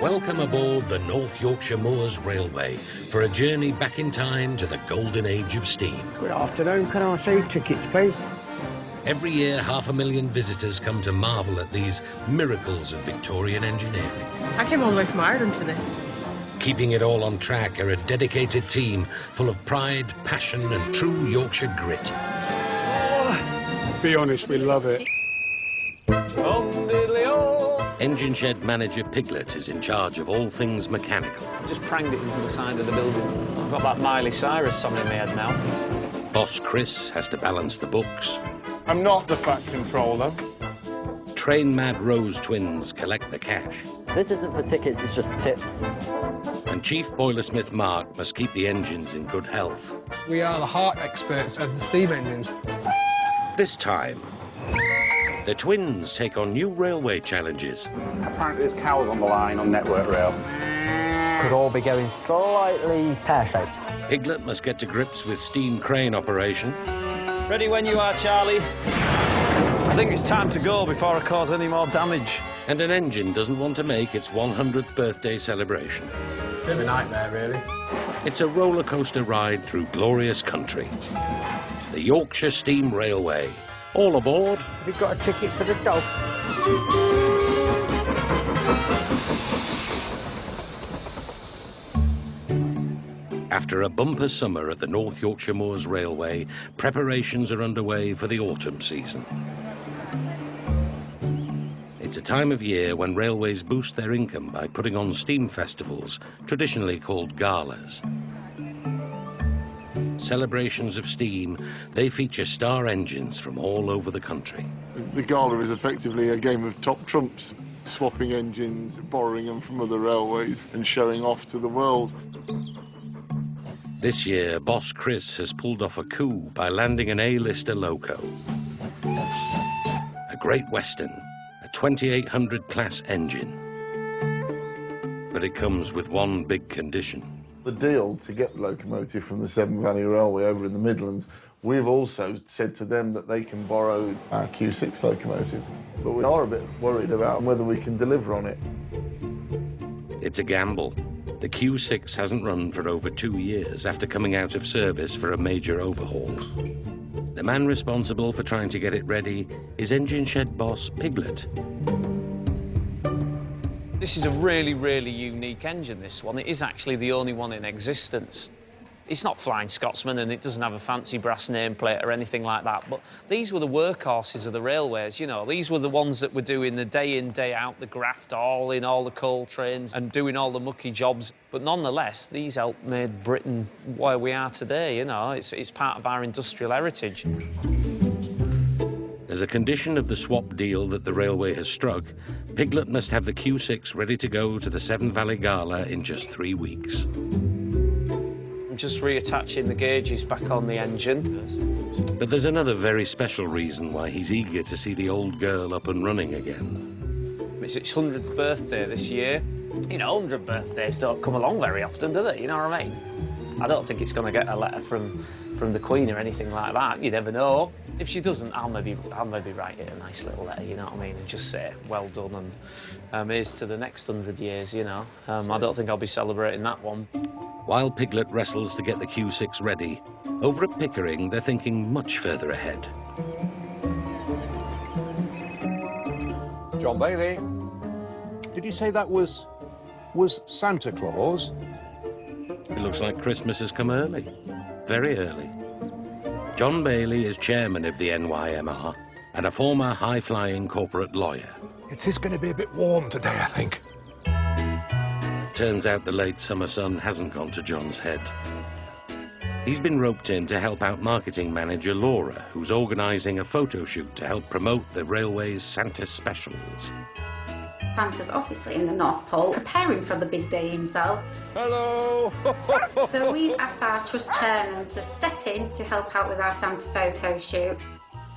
Welcome aboard the North Yorkshire Moors Railway for a journey back in time to the golden age of steam. Good afternoon, can I see tickets, please? Every year, 500,000 visitors come to marvel at these miracles of Victorian engineering. I came all the way from Ireland for this. Keeping it all on track are a dedicated team full of pride, passion and true Yorkshire grit. Be honest, we love it. Engine shed manager Piglet is in charge of all things mechanical. Just pranged it into the side of the buildings. I've got that Miley Cyrus song in my head now. Boss Chris has to balance the books. I'm not the fat controller. Train-mad Rose twins collect the cash. This isn't for tickets, it's just tips. And Chief Boilersmith Mark must keep the engines in good health. We are the heart experts of the steam engines. This time, the twins take on new railway challenges. Apparently there's cows on the line on Network Rail. Could all be going slightly pear-shaped. Piglet must get to grips with steam crane operation. Ready when you are, Charlie. I think it's time to go before I cause any more damage. And an engine doesn't want to make its 100th birthday celebration. Bit of a nightmare, really. It's a roller coaster ride through glorious country. The Yorkshire Steam Railway. All aboard. Have you got a ticket for the dog? After a bumper summer at the North Yorkshire Moors Railway, preparations are underway for the autumn season. It's a time of year when railways boost their income by putting on steam festivals, traditionally called galas. Celebrations of steam, they feature star engines from all over the country. The gala is effectively a game of top trumps, swapping engines, borrowing them from other railways and showing off to the world. This year, Boss Chris has pulled off a coup by landing an A-lister loco. A Great Western, a 2800 class engine. But it comes with one big condition. The deal to get the locomotive from the Severn Valley Railway over in the Midlands, we've also said to them that they can borrow our Q6 locomotive. But we are a bit worried about whether we can deliver on it. It's a gamble. The Q6 hasn't run for over 2 years after coming out of service for a major overhaul. The man responsible for trying to get it ready is engine shed boss Piglet. This is a really, really unique engine, this one. It is actually the only one in existence. It's not Flying Scotsman and it doesn't have a fancy brass nameplate or anything like that, but these were the workhorses of the railways, you know. These were the ones that were doing the day in, day out, the graft all in all the coal trains and doing all the mucky jobs. But nonetheless, these helped make Britain where we are today, you know. It's part of our industrial heritage. As a condition of the swap deal that the railway has struck, Piglet must have the Q6 ready to go to the Severn Valley Gala in just 3 weeks. Just reattaching the gauges back on the engine. But there's another very special reason why he's eager to see the old girl up and running again. It's its 100th birthday this year. You know, 100 birthdays don't come along very often, do they? You know what I mean? I don't think it's going to get a letter from the Queen or anything like that. You never know. If she doesn't, I'll maybe write it a nice little letter, you know what I mean, and just say, well done, and here's to the next 100 years, you know. I don't think I'll be celebrating that one. While Piglet wrestles to get the Q6 ready, over at Pickering, they're thinking much further ahead. John Bailey, did you say that was Santa Claus? It looks like Christmas has come early, very early. John Bailey is chairman of the NYMR and a former high-flying corporate lawyer. It is going to be a bit warm today, I think. Turns out the late summer sun hasn't gone to John's head. He's been roped in to help out marketing manager Laura, who's organising a photo shoot to help promote the railway's Santa specials. Santa's obviously in the North Pole, preparing for the big day himself. Hello! So we asked our trust chairman to step in to help out with our Santa photo shoot.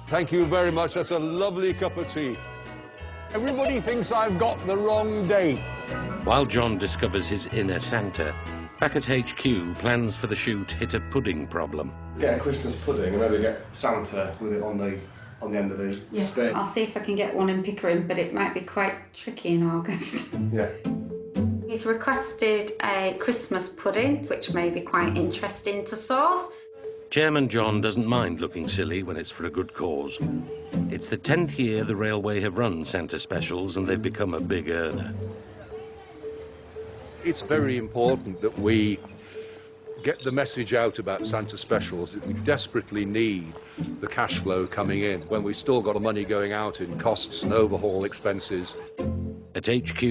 Thank you very much. That's a lovely cup of tea. Everybody thinks I've got the wrong date. While John discovers his inner Santa, back at HQ, plans for the shoot hit a pudding problem. Get a Christmas pudding and maybe get Santa with it on the end of the spade. I'll see if I can get one in Pickering, but it might be quite tricky in August. Yeah. He's requested a Christmas pudding, which may be quite interesting to source. Chairman John doesn't mind looking silly when it's for a good cause. It's the 10th year the railway have run Santa specials and they've become a big earner. It's very important that we get the message out about Santa specials, that we desperately need the cash flow coming in when we've still got the money going out in costs and overhaul expenses. At HQ,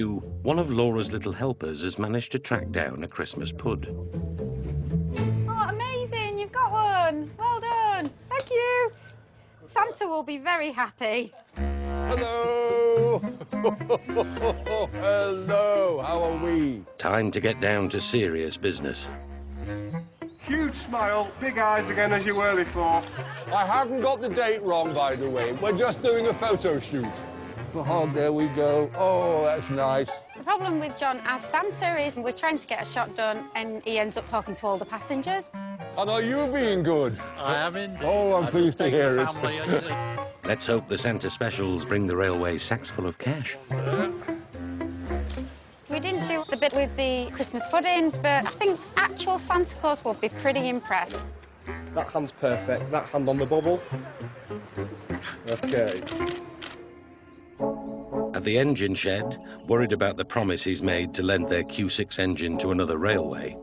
one of Laura's little helpers has managed to track down a Christmas pud. Oh, amazing! You've got one! Well done! Thank you! Santa will be very happy. Hello! Hello, how are we? Time to get down to serious business. Huge smile, big eyes again as you were before. I haven't got the date wrong, by the way. We're just doing a photo shoot. Oh, there we go. Oh, that's nice. The problem with John as Santa is we're trying to get a shot done and he ends up talking to all the passengers. And are you being good? I am indeed. Oh, I'm pleased to hear it. Let's hope the Santa specials bring the railway sacks full of cash. We didn't do the bit with the Christmas pudding, but I think actual Santa Claus will be pretty impressed. That hand's perfect. That hand on the bubble. Okay. At the engine shed, worried about the promise he's made to lend their Q6 engine to another railway,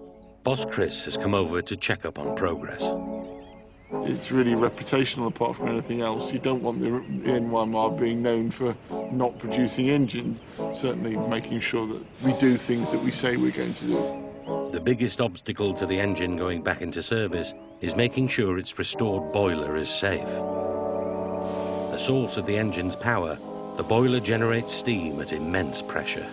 Boss Chris has come over to check up on progress. It's really reputational apart from anything else. You don't want the NYMR being known for not producing engines. Certainly making sure that we do things that we say we're going to do. The biggest obstacle to the engine going back into service is making sure its restored boiler is safe. The source of the engine's power, the boiler generates steam at immense pressure.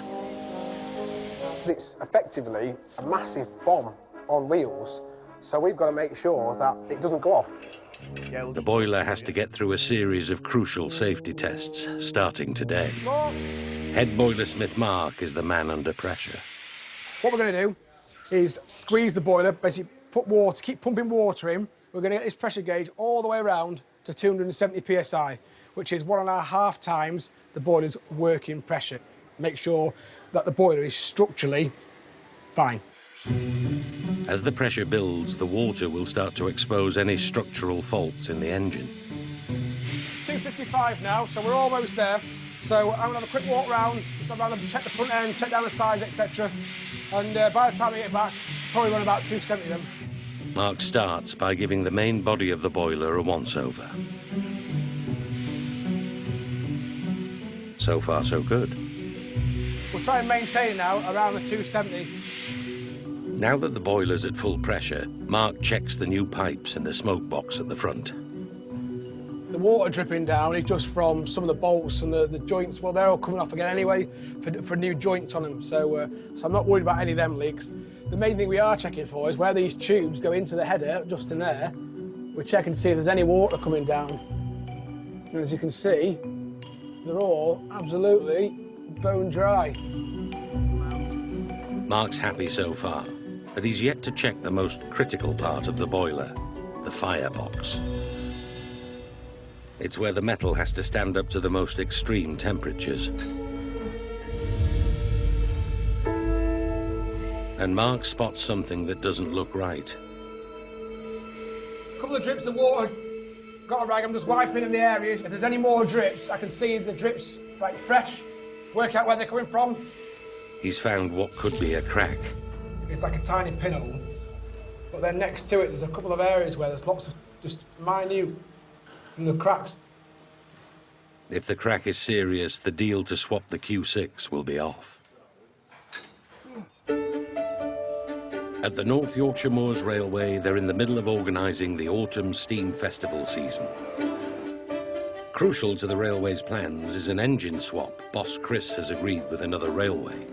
It's effectively a massive bomb on wheels, so we've got to make sure that it doesn't go off. The boiler has to get through a series of crucial safety tests, starting today. Head boilersmith Mark is the man under pressure. What we're going to do is squeeze the boiler, basically put water, keep pumping water in. We're going to get this pressure gauge all the way around to 270 psi, which is 1.5 times the boiler's working pressure. Make sure that the boiler is structurally fine. As the pressure builds, the water will start to expose any structural faults in the engine. 255 now, so we're almost there. So I'm going to have a quick walk round, check the front end, check down the sides, etc. And by the time we get back, probably run about 270 then. Mark starts by giving the main body of the boiler a once-over. So far, so good. We'll try and maintain now around the 270. Now that the boiler's at full pressure, Mark checks the new pipes in the smoke box at the front. The water dripping down is just from some of the bolts and the joints. Well, they're all coming off again anyway for new joints on them. So I'm not worried about any of them leaks. The main thing we are checking for is where these tubes go into the header, just in there. We're checking to see if there's any water coming down. And as you can see, they're all absolutely bone dry. Mark's happy so far, but he's yet to check the most critical part of the boiler, the firebox. It's where the metal has to stand up to the most extreme temperatures. And Mark spots something that doesn't look right. A couple of drips of water. Got a rag, I'm just wiping in the areas. If there's any more drips, I can see the drips like fresh, work out where they're coming from. He's found what could be a crack. It's like a tiny pinhole. But then next to it, there's a couple of areas where there's lots of just minute little cracks. If the crack is serious, the deal to swap the Q6 will be off. At the North Yorkshire Moors Railway, they're in the middle of organising the Autumn Steam Festival season. Crucial to the railway's plans is an engine swap Boss Chris has agreed with another railway.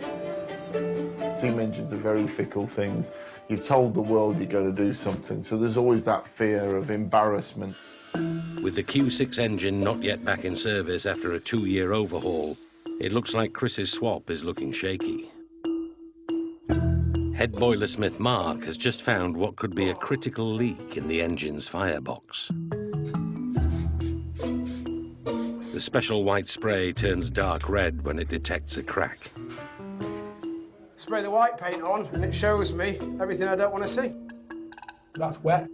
Steam engines are very fickle things. You've told the world you're going to do something, so there's always that fear of embarrassment. With the Q6 engine not yet back in service after a 2-year overhaul, it looks like Chris's swap is looking shaky. Head boilersmith Mark has just found what could be a critical leak in the engine's firebox. The special white spray turns dark red when it detects a crack. spray the white paint on and it shows me everything I don't want to see. That's wet.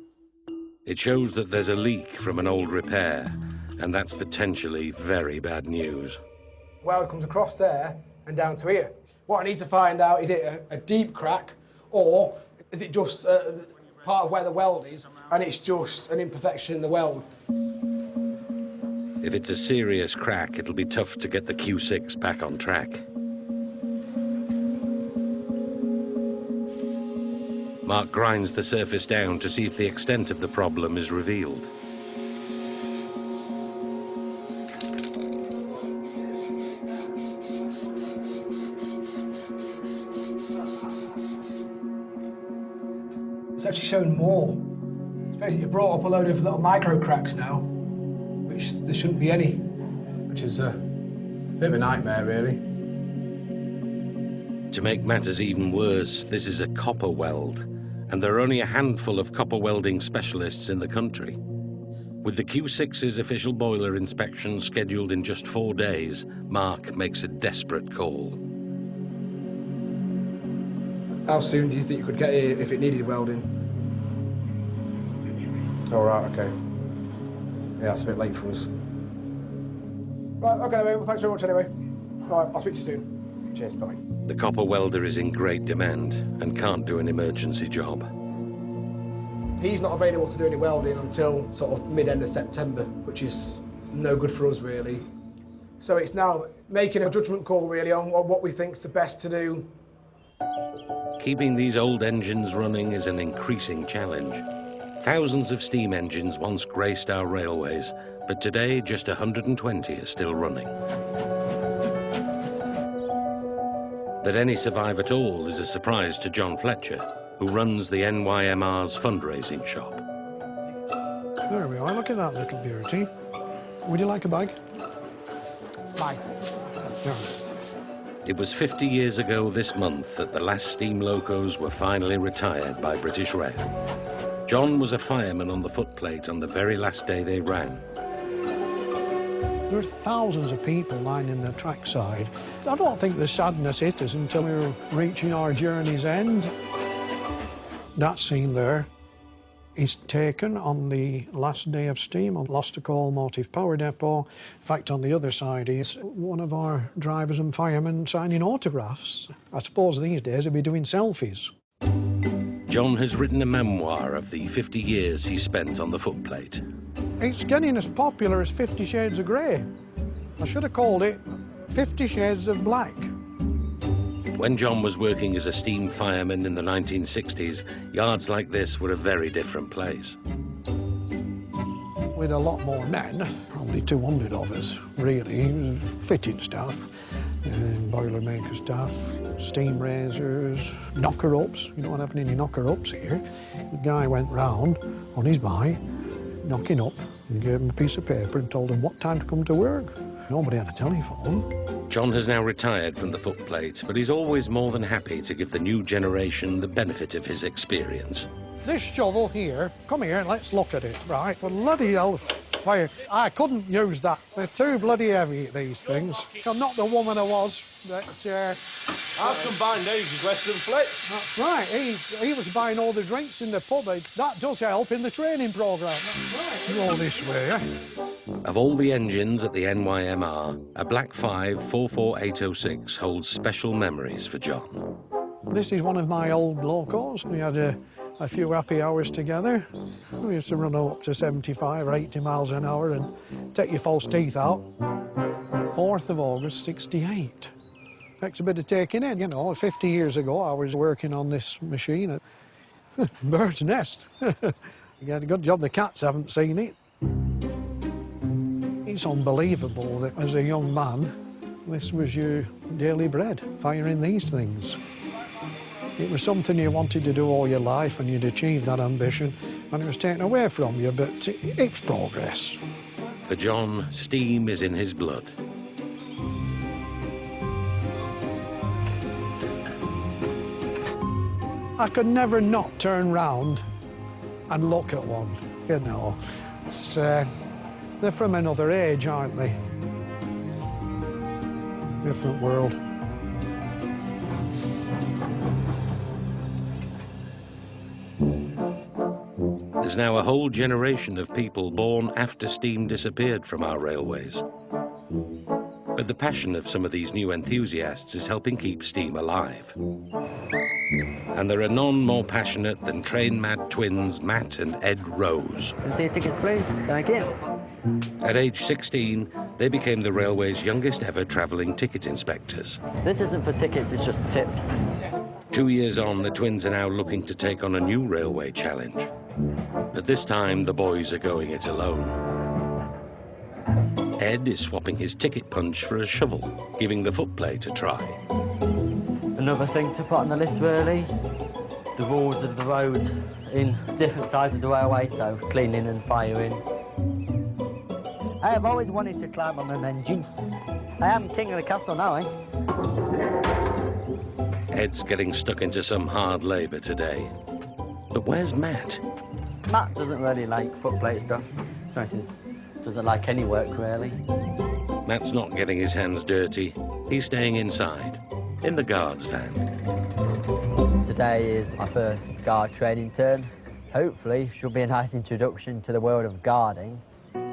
It shows that there's a leak from an old repair, and that's potentially very bad news. Weld comes across there and down to here. What I need to find out, is it a deep crack, or is it just part of where the weld is and it's just an imperfection in the weld? If it's a serious crack, it'll be tough to get the Q6 back on track. Mark grinds the surface down to see if the extent of the problem is revealed. It's actually shown more. It's basically brought up a load of little micro cracks now, which there shouldn't be any, which is a bit of a nightmare, really. To make matters even worse, this is a copper weld, and there are only a handful of copper welding specialists in the country. With the Q6's official boiler inspection scheduled in just 4 days, Mark makes a desperate call. How soon do you think you could get here if it needed welding? All right, okay. Yeah, that's a bit late for us. Right, okay, mate, well, thanks very much anyway. All right, I'll speak to you soon. Cheers, bye. The copper welder is in great demand and can't do an emergency job. He's not available to do any welding until sort of mid-end of September, which is no good for us, really. So it's now making a judgment call, really, on what we think's the best to do. Keeping these old engines running is an increasing challenge. Thousands of steam engines once graced our railways, but today just 120 are still running. That any survive at all is a surprise to John Fletcher, who runs the NYMR's fundraising shop. There we are, look at that little beauty. Would you like a bag? Bye. Yeah. It was 50 years ago this month that the last steam locos were finally retired by British Rail. John was a fireman on the footplate on the very last day they ran. There are thousands of people lining the trackside. I don't think the sadness hit us until we were reaching our journey's end. That scene there is taken on the last day of steam on Lostock Motive Power Depot. In fact, on the other side is one of our drivers and firemen signing autographs. I suppose these days he'd be doing selfies. John has written a memoir of the 50 years he spent on the footplate. It's getting as popular as 50 Shades of Grey. I should have called it 50 Shades of Black. When John was working as a steam fireman in the 1960s, yards like this were a very different place. With a lot more men, probably 200 of us, really, fitting staff, boilermaker staff, steam raisers, knocker-ups. You don't have any knocker-ups here. The guy went round on his bike, knocking up, and gave him a piece of paper and told him what time to come to work. Nobody had a telephone. John has now retired from the footplate, but he's always more than happy to give the new generation the benefit of his experience. This shovel here, come here, let's look at it, right? Bloody hell, fire. I couldn't use that. They're too bloody heavy, these things. I'm not the woman I was, but... I've combined these with Western Flits. That's right. He was buying all the drinks in the pub. That does help in the training programme. That's right. Go this way, eh? Of all the engines at the NYMR, a Black 5 44806 holds special memories for John. This is one of my old locos. We had a few happy hours together. We used to run up to 75 or 80 miles an hour and take your false teeth out. 4th of August, 68. Takes a bit of taking in, you know. 50 years ago, I was working on this machine at Bird's Nest. You had a good job the cats haven't seen it. It's unbelievable that as a young man, this was your daily bread, firing these things. It was something you wanted to do all your life and you'd achieved that ambition and it was taken away from you, but it's progress. For John, steam is in his blood. I could never not turn round and look at one, you know. It's, they're from another age, aren't they? Different world. There's now a whole generation of people born after steam disappeared from our railways. But the passion of some of these new enthusiasts is helping keep steam alive. And there are none more passionate than train-mad twins Matt and Ed Rose. Can I see your tickets, please? Thank you. At age 16, they became the railway's youngest ever travelling ticket inspectors. This isn't for tickets, it's just tips. 2 years on, the twins are now looking to take on a new railway challenge. But this time, the boys are going it alone. Ed is swapping his ticket punch for a shovel, giving the footplate a try. Another thing to put on the list, really, the rules of the road in different sides of the railway, so cleaning and firing. I have always wanted to climb on an engine. I am king of the castle now, eh? Ed's getting stuck into some hard labour today. But where's Matt? Matt doesn't really like footplate stuff. For instance, doesn't like any work, really. Matt's not getting his hands dirty. He's staying inside, in the guard's van. Today is my first guard training turn. Hopefully, should be a nice introduction to the world of guarding.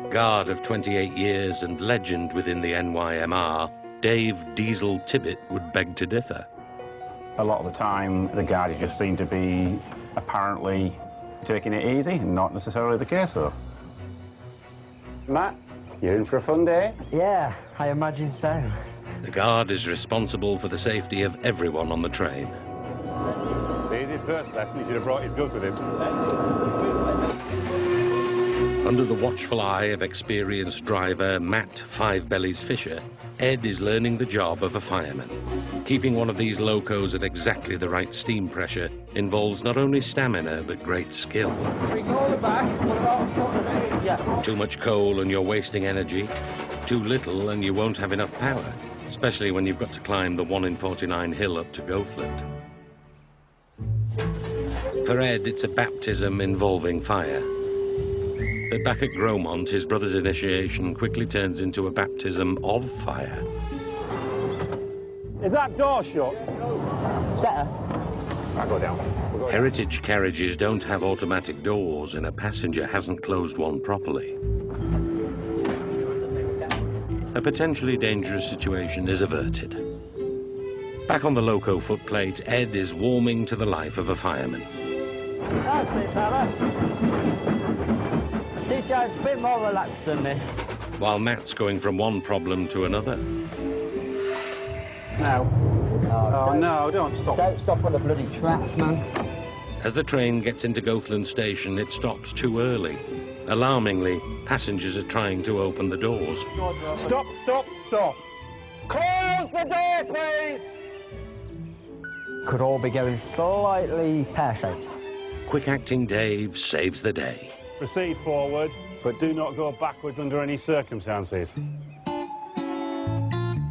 Guard of 28 years and legend within the NYMR, Dave Diesel Tibbett would beg to differ. A lot of the time, the guards just seem to be apparently taking it easy, not necessarily the case, though. Matt, you in for a fun day? Yeah, I imagine so. The guard is responsible for the safety of everyone on the train. Here's his first lesson. He should have brought his guns with him. Under the watchful eye of experienced driver Matt Five Bellies Fisher, Ed is learning the job of a fireman. Keeping one of these locos at exactly the right steam pressure involves not only stamina, but great skill. Too much coal and you're wasting energy. Too little and you won't have enough power, especially when you've got to climb the 1 in 49 hill up to Goathland. For Ed, it's a baptism involving fire. But back at Gromont, his brother's initiation quickly turns into a baptism of fire. Is that door shut? Setter. I'll go down. Heritage carriages don't have automatic doors and a passenger hasn't closed one properly. A potentially dangerous situation is averted. Back on the loco footplate, Ed is warming to the life of a fireman. That's me, fella. T-shirt's a bit more relaxed than this. While Matt's going from one problem to another. No. Oh, no, don't stop. Don't stop on the bloody tracks, man. As the train gets into Goathland station, it stops too early. Alarmingly, passengers are trying to open the doors. Stop, stop, stop. Close the door, please! Could all be going slightly pear-shaped. Quick-acting Dave saves the day. Proceed forward, but do not go backwards under any circumstances.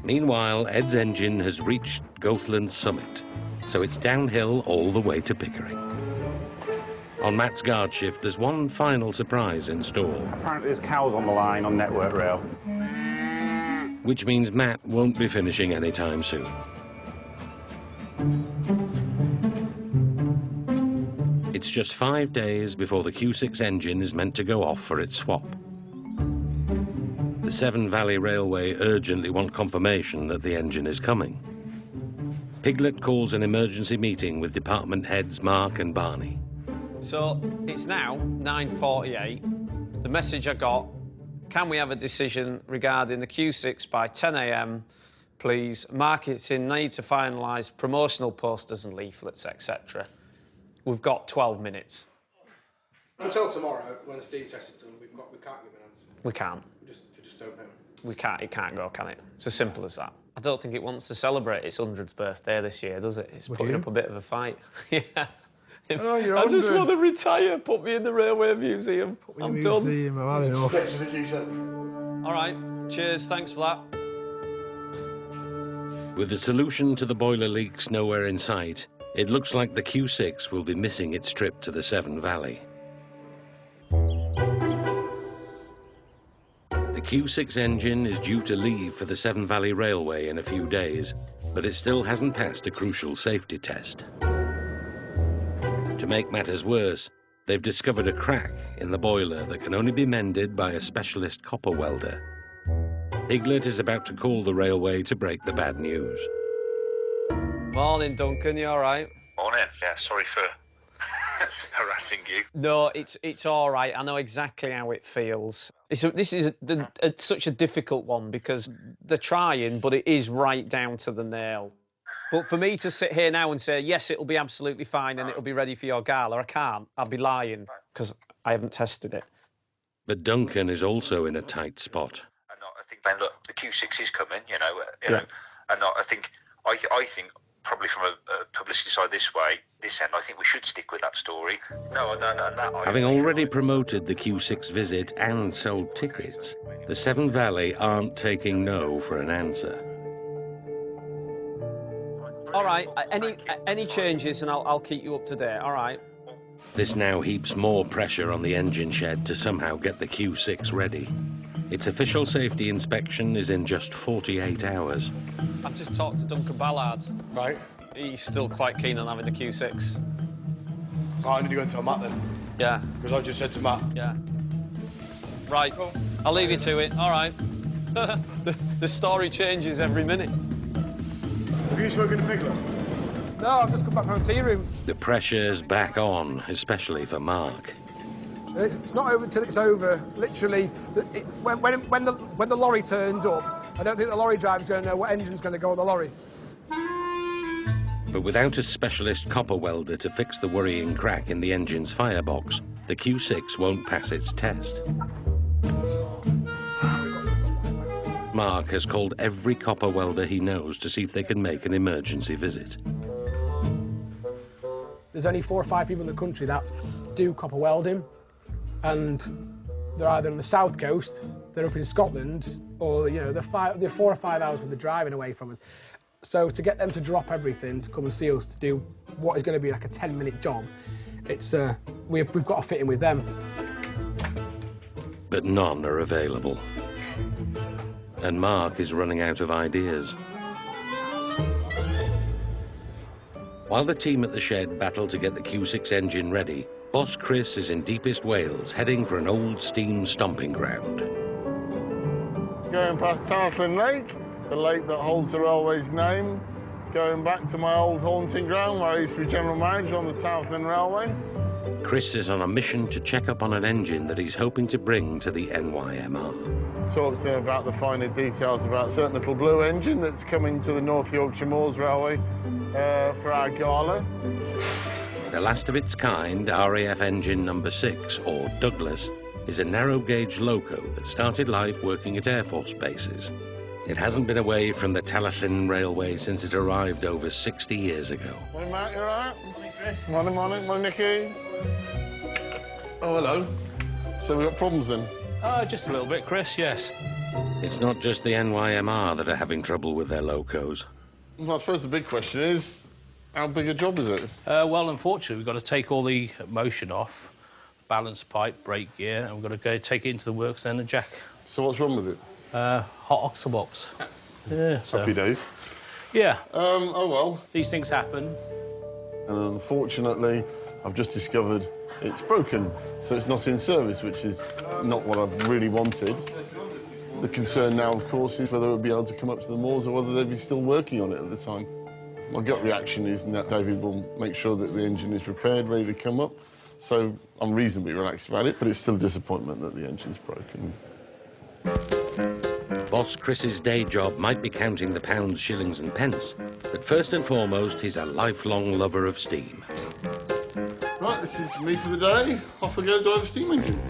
Meanwhile, Ed's engine has reached Goathland's summit, so it's downhill all the way to Pickering. On Matt's guard shift, there's one final surprise in store. Apparently there's cows on the line on Network Rail. Which means Matt won't be finishing anytime soon. It's just 5 days before the Q6 engine is meant to go off for its swap. The Severn Valley Railway urgently want confirmation that the engine is coming. Piglet calls an emergency meeting with department heads Mark and Barney. So, it's now 9:48. The message I got, can we have a decision regarding the Q6 by 10 a.m, please? Marketing need to finalise promotional posters and leaflets, etc. We've got 12 minutes. Until tomorrow, when the steam test is done, we can't give an answer. We can't. We just don't know. We can't. It can't go, can it? It's as simple as that. I don't think it wants to celebrate its 100th birthday this year, does it? It's putting up a bit of a fight. Yeah. Oh, you're I just want to retire. Put me in the Railway Museum. I'm done. I've had enough. All right. Cheers. Thanks for that. With the solution to the boiler leaks nowhere in sight, it looks like the Q6 will be missing its trip to the Severn Valley. The Q6 engine is due to leave for the Severn Valley Railway in a few days, but it still hasn't passed a crucial safety test. To make matters worse, They've discovered a crack in the boiler that can only be mended by a specialist copper welder. Piglet is about to call the railway to break the bad news. Morning, Duncan, you all right? Morning. Yeah, sorry for harassing you. No, it's all right. I know exactly how it feels. This is such a difficult one because they're trying, but it is right down to the nail. But for me to sit here now and say, yes, it'll be absolutely fine and it'll be ready for your gala, I can't. I'll be lying because I haven't tested it. But Duncan is also in a tight spot. And I think, man, look, the Q6 is coming, you know, and I think probably from a publicity side this end, I think we should stick with that story. Having already promoted the Q6 visit and sold tickets, the Severn Valley aren't taking no for an answer. All right, any changes and I'll keep you up to date, all right? This now heaps more pressure on the engine shed to somehow get the Q6 ready. Its official safety inspection is in just 48 hours. I've just talked to Duncan Ballard. Right. He's still quite keen on having the Q6. Oh, I need to go into a Matt then. Yeah. Because I just said to Matt. Yeah. Right, cool. I'll leave you to it, all right. The story changes every minute. Have you spoken to Piglet? No, I've just come back from the tea room. The pressure's back on, especially for Mark. It's not over till it's over. Literally, when the lorry turns up, I don't think the lorry driver's going to know what engine's going to go on the lorry. But without a specialist copper welder to fix the worrying crack in the engine's firebox, the Q6 won't pass its test. Mark has called every copper welder he knows to see if they can make an emergency visit. There's only 4 or 5 people in the country that do copper welding, and they're either on the south coast, they're up in Scotland, or they're 4 or 5 hours when they're driving away from us. So to get them to drop everything to come and see us to do what is going to be like a 10-minute job, it's we've got to fit in with them. But none are available. And Mark is running out of ideas. While the team at the shed battle to get the Q6 engine ready, Boss Chris is in deepest Wales, heading for an old steam stomping ground. Going past Tarleton Lake, the lake that holds the railway's name, going back to my old haunting ground where I used to be general manager on the Southland Railway. Chris is on a mission to check up on an engine that he's hoping to bring to the NYMR. Talk to him about the finer details about a certain little blue engine that's coming to the North Yorkshire Moors Railway for our gala. The last of its kind, RAF engine number 6, or Douglas, is a narrow-gauge loco that started life working at Air Force bases. It hasn't been away from the Tallaghyn Railway since it arrived over 60 years ago. Morning, Matt, you all right? Morning, Chris. Morning, Nicky. Oh, hello. So we've got problems then? Just a little bit, Chris, yes. It's not just the NYMR that are having trouble with their locos. Well, I suppose the big question is, how big a job is it? Well, unfortunately, we've got to take all the motion off, balance pipe, brake gear, and we've got to go take it into the works then and jack. So what's wrong with it? Hot oxo box. Yeah, so... Happy days. Yeah. Oh, well. These things happen. And unfortunately, I've just discovered it's broken, so it's not in service, which is not what I've really wanted. The concern now, of course, is whether it would be able to come up to the moors or whether they'd be still working on it at the time. My gut reaction is that David will make sure that the engine is repaired, ready to come up. So I'm reasonably relaxed about it, but it's still a disappointment that the engine's broken. Boss Chris's day job might be counting the pounds, shillings and pence, but first and foremost, he's a lifelong lover of steam. Right, this is me for the day. Off we go, drive a steam engine.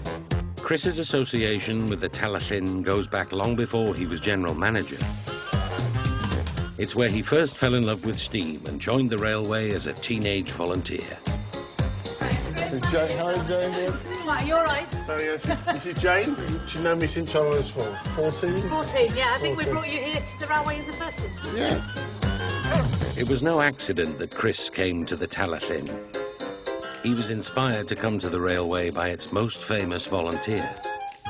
Chris's association with the Tallaghyn goes back long before he was general manager. It's where he first fell in love with steam and joined the railway as a teenage volunteer. Jane, how are you, Jane? Hi, you all right? So, yes, this is Jane. She's known me since I was, what, 14? 14, yeah. I think we brought you here to the railway in the first instance. Yeah. It was no accident that Chris came to the Tallaghyn. He was inspired to come to the railway by its most famous volunteer,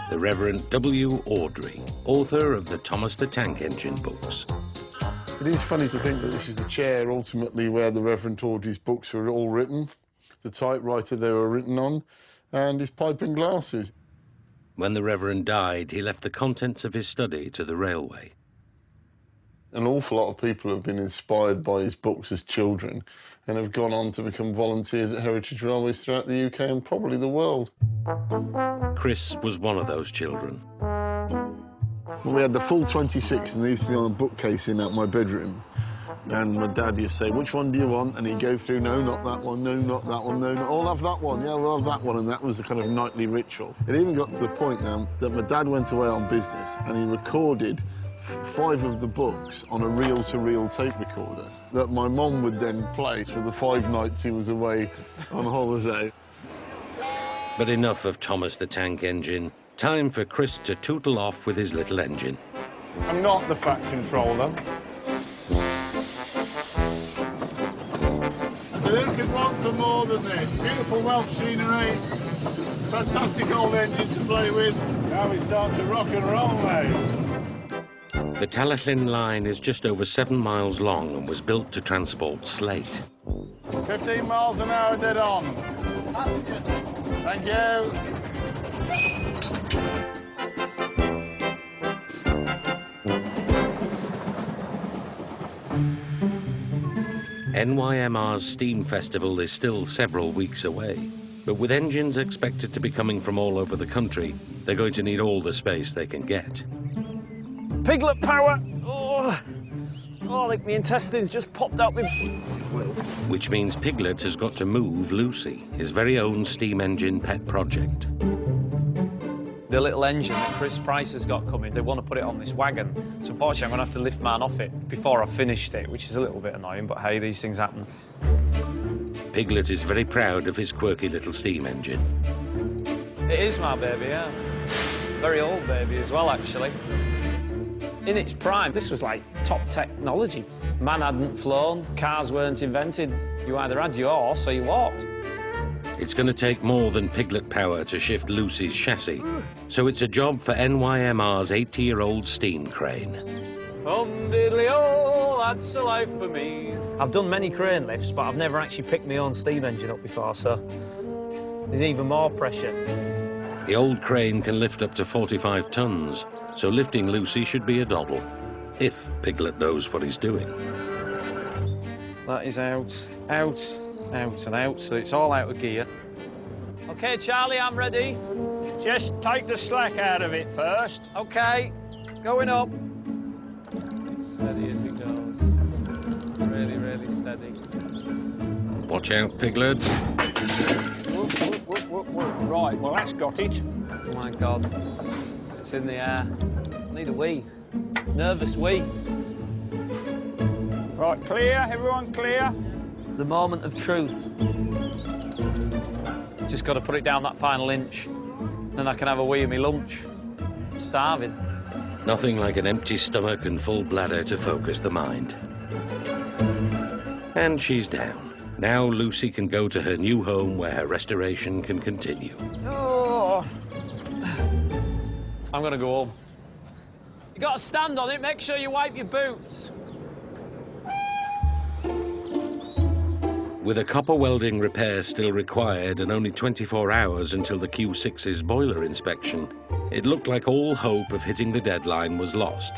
the Reverend W. Audrey, author of the Thomas the Tank Engine books. It is funny to think that this is the chair, ultimately, where the Reverend Audrey's books were all written. the typewriter they were written on, and his pipe and glasses. When the Reverend died, he left the contents of his study to the railway. An awful lot of people have been inspired by his books as children and have gone on to become volunteers at Heritage Railways throughout the UK and probably the world. Chris was one of those children. We had the full 26 and they used to be on a bookcase in my bedroom. And my dad used to say, which one do you want? And he'd go through, no, not that one, no, not that one, no, no, I'll have that one, yeah, we'll have that one. And that was the kind of nightly ritual. It even got to the point now that my dad went away on business and he recorded 5 of the books on a reel-to-reel tape recorder that my mum would then play for the 5 nights he was away on holiday. But enough of Thomas the Tank Engine. Time for Chris to tootle off with his little engine. I'm not the fat controller. Who could want for more than this? Beautiful Welsh scenery, fantastic old engine to play with. Now we start to rock and roll, mate. The Talyllyn line is just over 7 miles long and was built to transport slate. 15 miles an hour dead on. Thank you. NYMR's Steam Festival is still several weeks away, but with engines expected to be coming from all over the country, they're going to need all the space they can get. Piglet power! Oh, like my intestines just popped out with... Which means Piglet has got to move Lucy, his very own steam engine pet project. The little engine that Chris Price has got coming, they want to put it on this wagon. So unfortunately, I'm going to have to lift mine off it before I've finished it, which is a little bit annoying, but hey, these things happen. Piglet is very proud of his quirky little steam engine. It is my baby, yeah. Very old baby as well, actually. In its prime, this was like top technology. Man hadn't flown, cars weren't invented. You either had your horse or you walked. It's going to take more than Piglet power to shift Lucy's chassis, so it's a job for NYMR's 80-year-old steam crane. Diddly-oh, that's a life for me. I've done many crane lifts, but I've never actually picked my own steam engine up before, so there's even more pressure. The old crane can lift up to 45 tons, so lifting Lucy should be a doddle, if Piglet knows what he's doing. That is out, out, out and out, so it's all out of gear. OK, Charlie, I'm ready. Just take the slack out of it first. OK, going up. Steady as it goes. Really, really steady. Watch out, Piglet. Whoop, whoop, whoop, whoop, whoop. Right, well, that's got it. Oh, my God. It's in the air. I need a wee. Nervous wee. Right, clear, everyone clear. The moment of truth. Just got to put it down that final inch. Then I can have a wee of me lunch. I'm starving. Nothing like an empty stomach and full bladder to focus the mind. And she's down. Now Lucy can go to her new home where her restoration can continue. Oh. I'm going to go home. You got to stand on it. Make sure you wipe your boots. With a copper welding repair still required and only 24 hours until the Q6's boiler inspection, it looked like all hope of hitting the deadline was lost.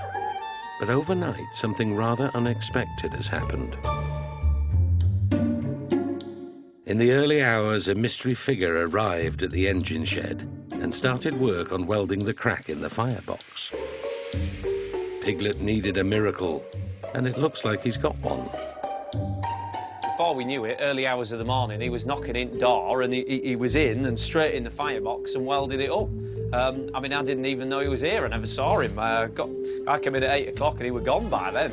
But overnight, something rather unexpected has happened. In the early hours, a mystery figure arrived at the engine shed and started work on welding the crack in the firebox. Piglet needed a miracle, and it looks like he's got one. Before we knew it, early hours of the morning, he was knocking in the door and he was in and straight in the firebox and welded it up. I mean, I didn't even know he was here. I never saw him. I came in at 8 o'clock and he was gone by then.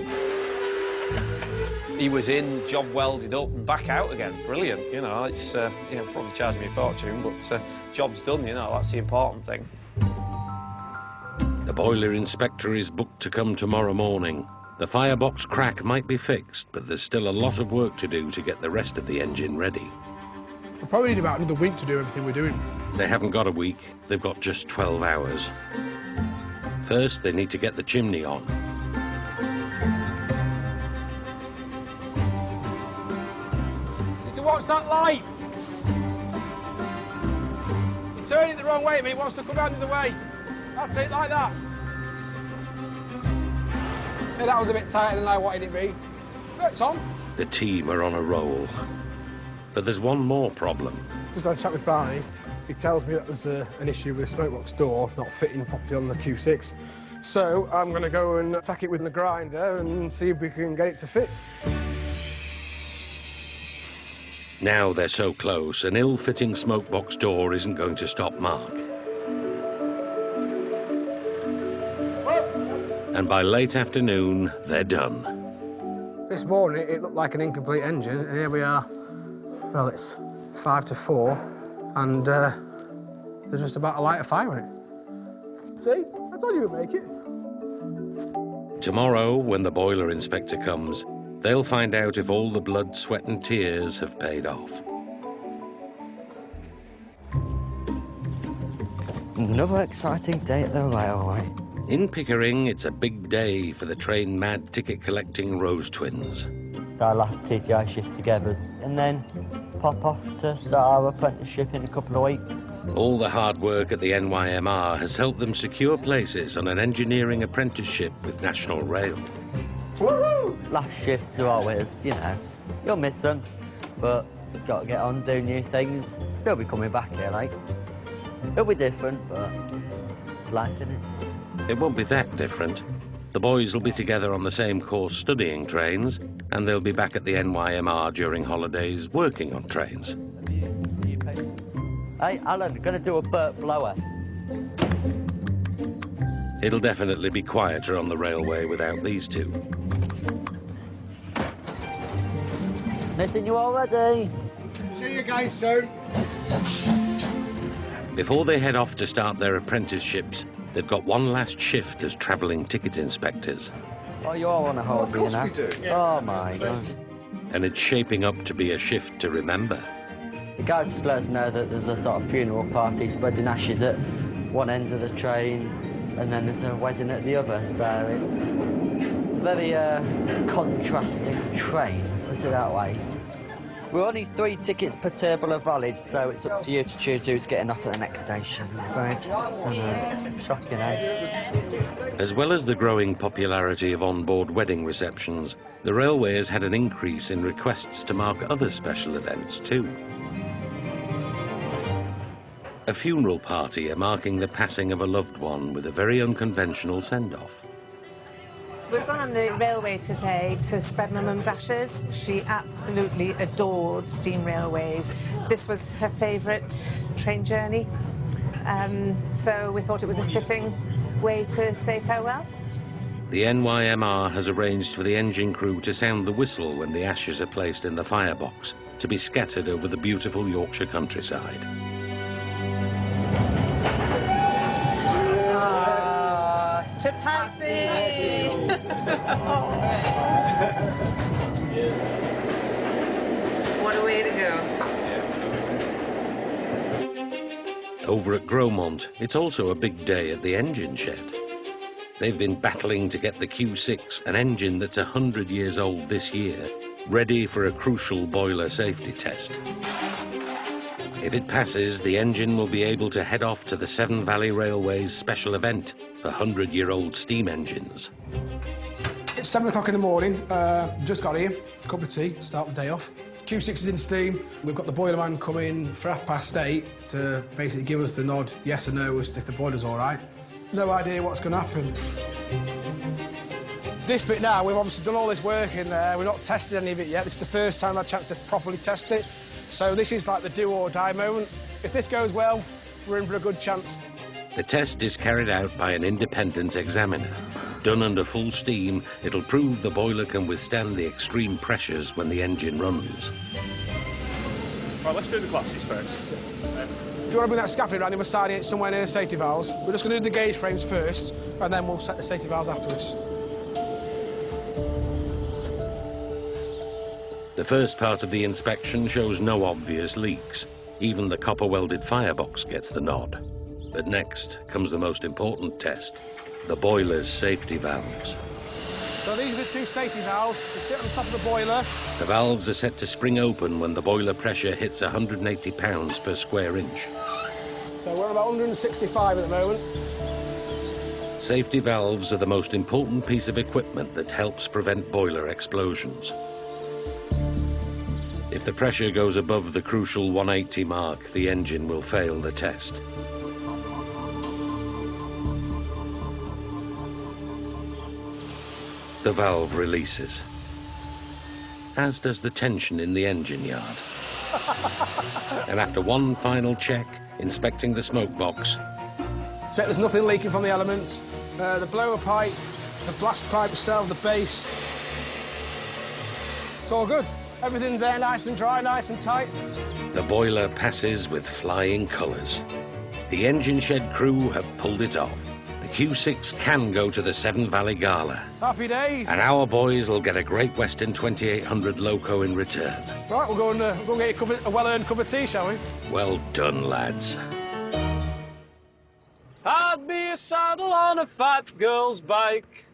He was in, job welded up and back out again. Brilliant, you know. It's, you know, probably charged me a fortune, but job's done, you know. That's the important thing. The boiler inspector is booked to come tomorrow morning. The firebox crack might be fixed, but there's still a lot of work to do to get the rest of the engine ready. We'll probably need about another week to do everything we're doing. They haven't got a week, they've got just 12 hours. First, they need to get the chimney on. Need to watch that light. Turn it the wrong way, it wants to come out of the way. That's it, like that. Yeah, that was a bit tighter than I wanted it to be. But it's on. The team are on a roll. But there's one more problem. Just had a chat with Barney. He tells me that there's an issue with the smokebox door not fitting properly on the Q6. So I'm going to go and attack it with the grinder and see if we can get it to fit. Now they're so close, an ill-fitting smokebox door isn't going to stop Mark. And by late afternoon, they're done. This morning it looked like an incomplete engine, and here we are. Well, it's 5 to 4, and they're just about to light a fire on it. See? I told you we'd make it. Tomorrow, when the boiler inspector comes, they'll find out if all the blood, sweat and tears have paid off. Another exciting day at the railway. In Pickering, it's a big day for the train-mad ticket-collecting Rose twins. Our last TTI shift together, and then pop off to start our apprenticeship in a couple of weeks. All the hard work at the NYMR has helped them secure places on an engineering apprenticeship with National Rail. Woo! Last shifts are always, you know, you'll miss them, but you've got to get on, do new things. Still be coming back here, like. It'll be different, but it's life, isn't it? It won't be that different. The boys will be together on the same course studying trains, and they'll be back at the NYMR during holidays working on trains. Hey, Alan, gonna do a Burt blower. It'll definitely be quieter on the railway without these two. Nathan, you all ready? See you guys soon. Before they head off to start their apprenticeships, they've got one last shift as travelling ticket inspectors. Oh, you all want to hold me, you know? Of course we do. Oh, my gosh. And it's shaping up to be a shift to remember. The guys just let us know that there's a sort of funeral party spreading ashes at one end of the train, and then there's a wedding at the other, so it's a very contrasting train, put it that way. We're only 3 tickets per table are valid, so it's up to you to choose who's getting off at the next station, I'm afraid. I know, it's shocking, eh? As well as the growing popularity of on-board wedding receptions, the railway has had an increase in requests to mark other special events too. A funeral party are marking the passing of a loved one with a very unconventional send-off. We've gone on the railway today to spread my mum's ashes. She absolutely adored steam railways. This was her favourite train journey, so we thought it was a fitting way to say farewell. The NYMR has arranged for the engine crew to sound the whistle when the ashes are placed in the firebox to be scattered over the beautiful Yorkshire countryside. To Patsy! What a way to go. Over at Gromont, it's also a big day at the engine shed. They've been battling to get the Q6, an engine that's 100 years old this year, ready for a crucial boiler safety test. If it passes, the engine will be able to head off to the Severn Valley Railway's special event for 100-year-old steam engines. It's 7 o'clock in the morning, just got here, cup of tea, start the day off. Q6 is in steam. We've got the boiler man coming for 8:30 to basically give us the nod, yes or no, as to if the boiler's all right. No idea what's going to happen. This bit now, we've obviously done all this work in there. We've not tested any of it yet. This is the first time I've had a chance to properly test it. So this is like the do or die moment. If this goes well, we're in for a good chance. The test is carried out by an independent examiner. Done under full steam, it'll prove the boiler can withstand the extreme pressures when the engine runs. Right, let's do the glasses first. Do you want to bring that scaffolding around the other side here, somewhere near the safety valves? We're just going to do the gauge frames first, and then we'll set the safety valves afterwards. The first part of the inspection shows no obvious leaks. Even the copper-welded firebox gets the nod. But next comes the most important test, the boiler's safety valves. So these are the 2 safety valves. They sit on the top of the boiler. The valves are set to spring open when the boiler pressure hits 180 pounds per square inch. So we're about 165 at the moment. Safety valves are the most important piece of equipment that helps prevent boiler explosions. If the pressure goes above the crucial 180 mark, the engine will fail the test. The valve releases, as does the tension in the engine yard. And after one final check, inspecting the smoke box, Check there's nothing leaking from the elements. The blower pipe, the blast pipe itself, the base. It's all good. Everything's there nice and dry, nice and tight. the boiler passes with flying colours. The engine shed crew have pulled it off. The Q6 can go to the Severn Valley Gala. Happy days. And our boys will get a Great Western 2800 loco in return. Right, we'll go and get a well-earned cup of tea, shall we? Well done, lads. I'd be a saddle on a fat girl's bike.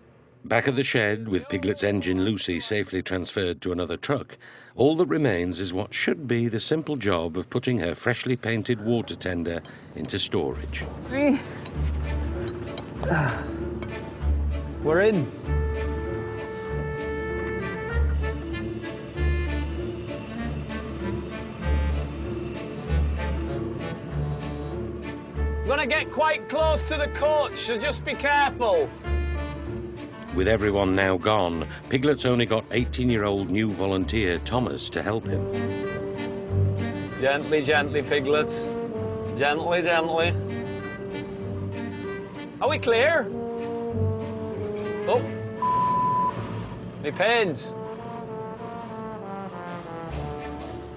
Back at the shed, with Piglet's engine Lucy safely transferred to another truck, all that remains is what should be the simple job of putting her freshly painted water tender into storage. We're in. I'm gonna get quite close to the coach, so just be careful. With everyone now gone, Piglet's only got 18-year-old new volunteer Thomas to help him. Gently, gently, Piglets. Gently, gently. Are we clear? Oh. Me pins.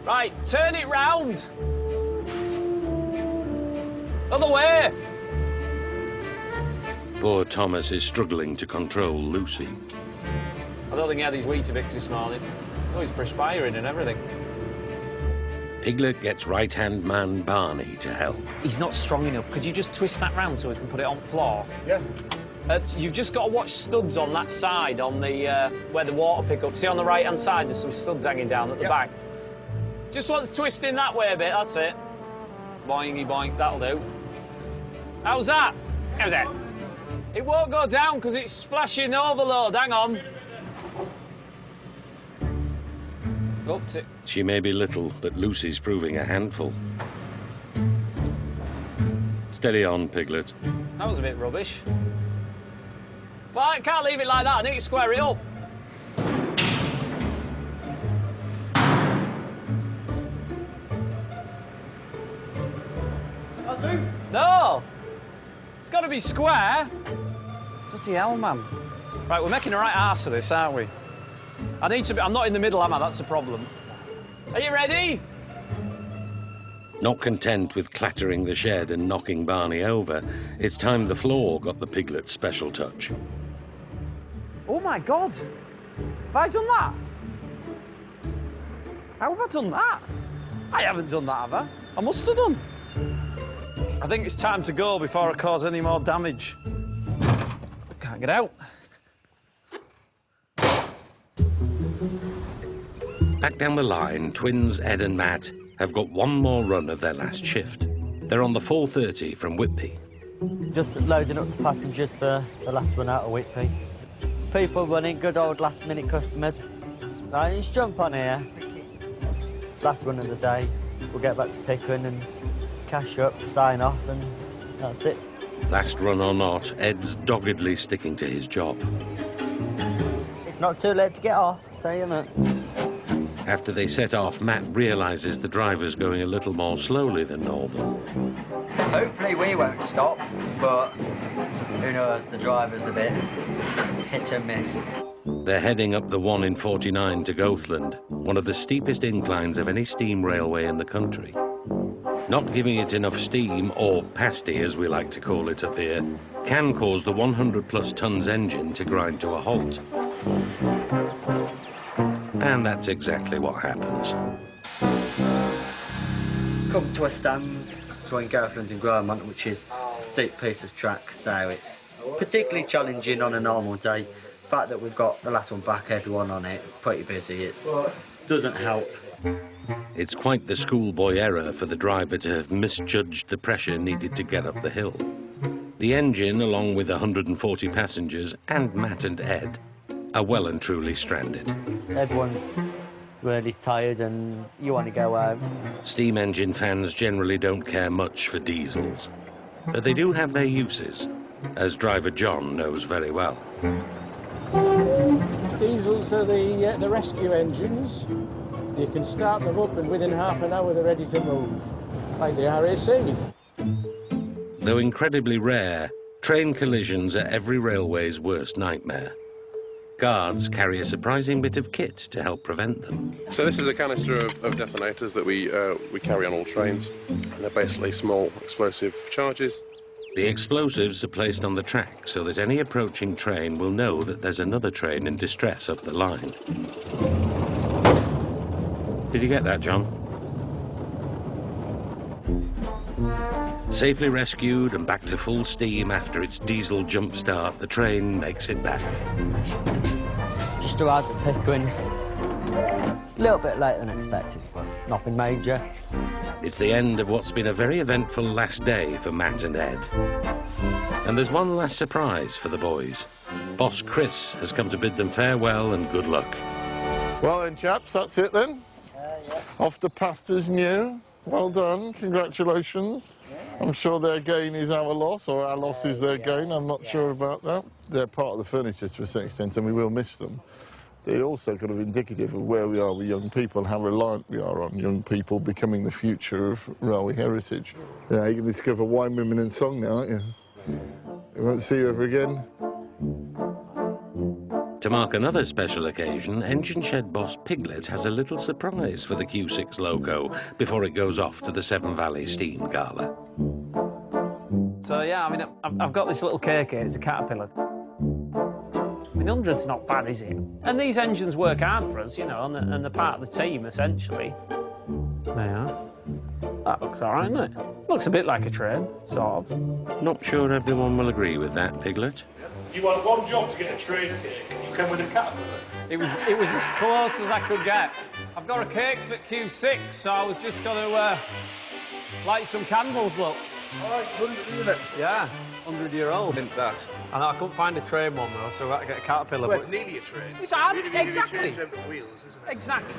Right, turn it round. Other way. Poor Thomas is struggling to control Lucy. I don't think he had his Weetabix this morning. Oh, he's perspiring and everything. Piglet gets right-hand man Barney to help. He's not strong enough. Could you just twist that round so we can put it on the floor? Yeah. You've just got to watch studs on that side, on the where the water pickup. See, on the right-hand side, there's some studs hanging down at the back. Just wants twisting that way a bit, that's it. Boingy boink, that'll do. How's that? How's that? It won't go down because it's flashing overload. Hang on. Oops, it. She may be little, but Lucy's proving a handful. Steady on, Piglet. That was a bit rubbish. Well, I can't leave it like that. I need to square it up. No! It's got to be square. Bloody hell, man. Right, we're making a right arse of this, aren't we? I need to be... I'm not in the middle, am I? That's the problem. Are you ready? Not content with clattering the shed and knocking Barney over, it's time the floor got the Piglet's special touch. Oh, my God. Have I done that? How have I done that? I haven't done that, have I? I must have done. I think it's time to go before I cause any more damage. Can't get out. Back down the line, twins Ed and Matt have got one more run of their last shift. They're on the 4:30 from Whitby. Just loading up the passengers for the last run out of Whitby. People running, good old last-minute customers. Right, just jump on here. Last run of the day. We'll get back to Pickering and cash up, sign off, and that's it. Last run or not, Ed's doggedly sticking to his job. It's not too late to get off, I'll tell you that. After they set off, Matt realises the driver's going a little more slowly than normal. Hopefully we won't stop, but who knows, the driver's a bit hit and miss. They're heading up the 1 in 49 to Goathland, one of the steepest inclines of any steam railway in the country. Not giving it enough steam, or pasty as we like to call it up here, can cause the 100-plus tons engine to grind to a halt. And that's exactly what happens. Come to a stand between Goathland and Gromont, which is a steep piece of track, so it's particularly challenging on a normal day. The fact that we've got the last one back, everyone on it, pretty busy, it doesn't help. It's quite the schoolboy error for the driver to have misjudged the pressure needed to get up the hill. The engine, along with 140 passengers and Matt and Ed, are well and truly stranded. Everyone's really tired and you want to go home. Steam engine fans generally don't care much for diesels, but they do have their uses, as driver John knows very well. Diesels are the rescue engines. You can start them up and within half an hour they're ready to move, like the RAC. Though incredibly rare, train collisions are every railway's worst nightmare. Guards carry a surprising bit of kit to help prevent them. So this is a canister of detonators that we carry on all trains. And they're basically small explosive charges. The explosives are placed on the track so that any approaching train will know that there's another train in distress up the line. Did you get that, John? Safely rescued and back to full steam after its diesel jump start, the train makes it back. Just arrived at Pickering. A little bit later than expected, but nothing major. It's the end of what's been a very eventful last day for Matt and Ed. And there's one last surprise for the boys. Boss Chris has come to bid them farewell and good luck. Well then, chaps, that's it then. Off to pastures new. Well done, congratulations. I'm sure their gain is our loss, or our loss is their gain, I'm not sure about that. They're part of the furniture to a certain extent, and we will miss them. They're also kind of indicative of where we are with young people, how reliant we are on young people becoming the future of railway heritage. Yeah, you can discover wine, women and song now, aren't you? We won't see you ever again. To mark another special occasion, Engine Shed boss Piglet has a little surprise for the Q6 loco before it goes off to the Severn Valley Steam Gala. So, yeah, I mean, I've got this little cake here. It's a Caterpillar. I mean, 100's not bad, is it? And these engines work hard for us, you know, and they're part of the team, essentially. They are. That looks all right, doesn't it? Looks a bit like a train, sort of. Not sure everyone will agree with that, Piglet. You want one job to get a train cake, and you come with a Caterpillar. It was as close as I could get. I've got a cake for Q6, so I was just going to light some candles, look. Oh, it's 100, isn't it? Yeah, 100-year-old. Mint that. And I couldn't find a train one, though, so I've got to get a Caterpillar. Well, it's nearly a train. It's hard, really exactly. Change over the wheels, isn't it? Exactly.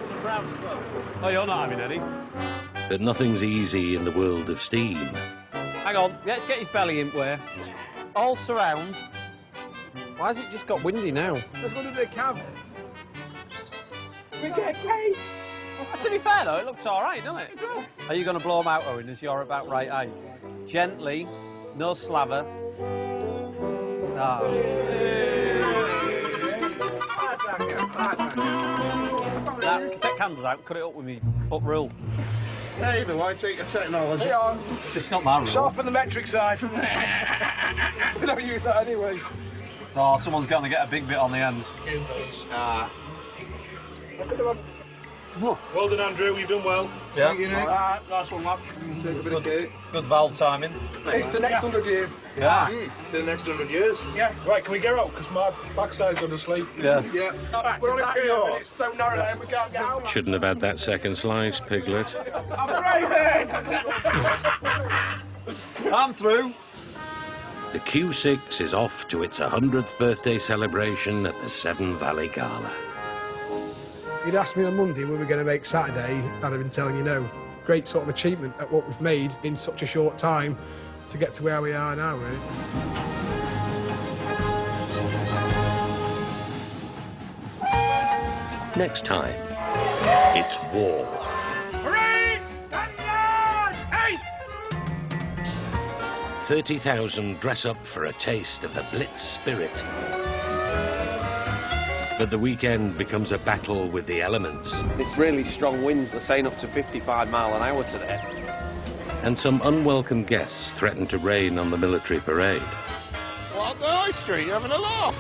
Oh, you're not having any? But nothing's easy in the world of steam. Hang on, let's get his belly in way. All surround. Why has it just got windy now? Let's go to the cab. We get cake. To be fair, though, it looks all right, doesn't it? Are you going to blow them out, Owen, as you're about right height? Gently, no slaver. Take candles out, cut it up with me foot rule. Hey, the white take technology. It's not my rule. Sharpen the metric side. We don't use that anyway. Oh, someone's going to get a big bit on the end. Well done, Andrew. You've done well. Yeah. Nice one, lad. Take a bit of cake. Good valve timing. It's the next 100 years. Yeah. The next 100 years. Yeah. Right, can we get out? Because my backside's under sleep. Yeah. Yeah. We're on a curve and it's so narrow that we can't get out. Shouldn't have had that second slice, Piglet. I'm brave. I'm through. The Q6 is off to its 100th birthday celebration at the Severn Valley Gala. If you'd asked me on Monday when we were going to make Saturday, I'd have been telling you no. Great sort of achievement at what we've made in such a short time to get to where we are now, really. Next time, it's war. Hooray! 30,000 dress up for a taste of the Blitz spirit. But the weekend becomes a battle with the elements. It's really strong winds. They're saying up to 55 mile an hour today. And some unwelcome guests threaten to rain on the military parade. What, the high street? You're having a laugh?